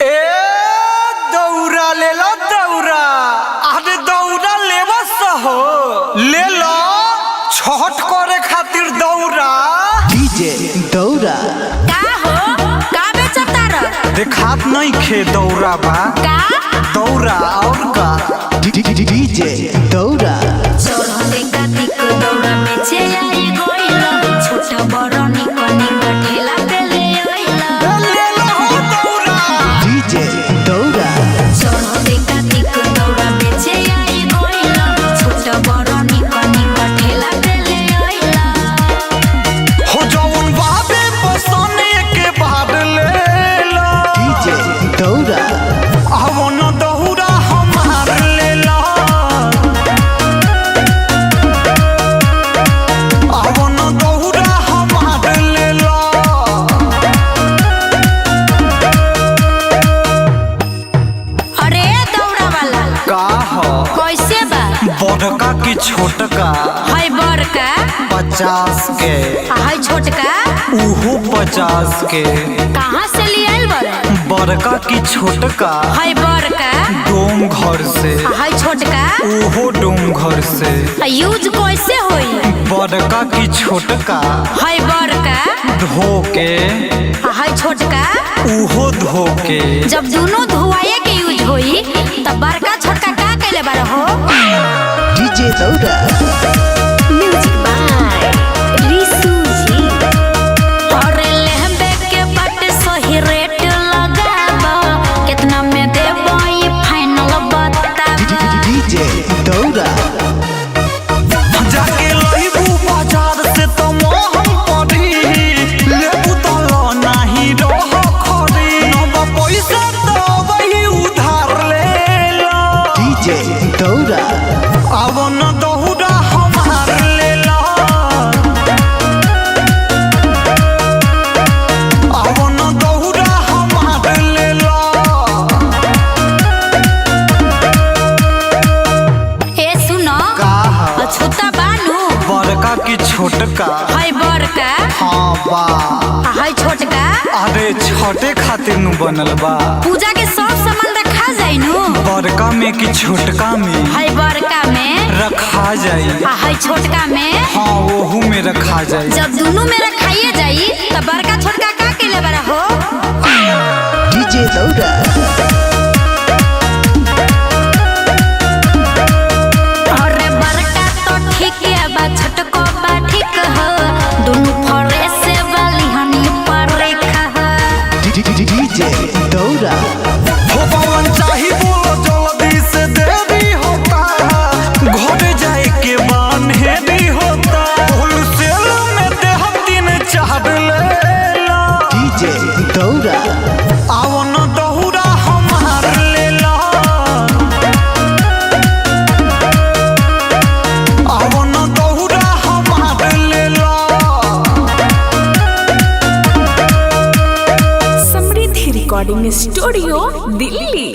ए दौरा ले लो दौरा। अरे दौरा लेवा सहो ले लो छठ करे खातिर दौरा। डीजे दौरा का हो का बेचता र देखात नहीं खे दौरा बा का दौरा और का डीजे दौरा चढ़ते कातिक दौरा बेचे आई गइल छोटा बड़ निक निक ठेला पे ले आइल ले लो दौरा। डीजे दौरा चढ़ते कातिक दौरा बेचे आई गइल छोटा बड़ निक निक ठेला पे ले आइल हो जौन बाबे पसने के बाद ले लो। डीजे दौरा आवो न दौरा हमार ले लो। आवो न दौरा हमार ले लो। अरे दौरा वाला का हो कैसे बा बड़का की छोटका है बड़का 50 के है छोटका उहो 50 के कहाँ से ले आइल बड़े बड़का की छोटका है बड़का डोम घर से है छोटका उहो डोम घर से यूज कैसे होई बड़का की छोटका है बड़का धो के है छोटका उहो धो के जब दोनों धोआए के यूज होई तब बड़का छोटका का कैले बार हो डीजे दौरा म्यूजिक बाय रिसू जी अरे लहंबे के बट सही रेट लगाबा कितना में देबो ये फाइनल बताबा डीजे दौरा जाके लइबू बाजार से तो मोहम पड़ी लेबू तो लो नाही रह खड़ी नब पैसा तो वही उधार ले लो। डीजे दौरा आवो न दौरा हमार ले लो। आवो न दौरा हमार ले लो। ए सुनो का ह? छुता बानू बड़का की छोटका है बड़का हाँ बा है छोटका अरे छोटे खातिर नु बनल बा पूजा के सब सामान रखा जाइनू बड़का में कि छोटका में है बड़का में रखा जाई है छोटका में हाँ ओहू में रखा जाई जब दोनों में रखाइए जाई तब बड़का छोटका का केले बड़ा हो डीजे दौरा अरे बड़का तो ठीक है बा छोटको बा ठीक हो दोनों फरे से वाली हनी पर रेखा हो डीजे दौरा हो पवन चाही बोलो जल्दी से देरी होता घर जाए के बान्हे भी होता होलसेल में दे हम 3-4 ले लो। डीजे दौरा आवो न दौरा हमार ले लो। आवो न दौरा हमार ले लो। समृद्धि रिकॉर्डिंग स्टूडियो दिल्ली।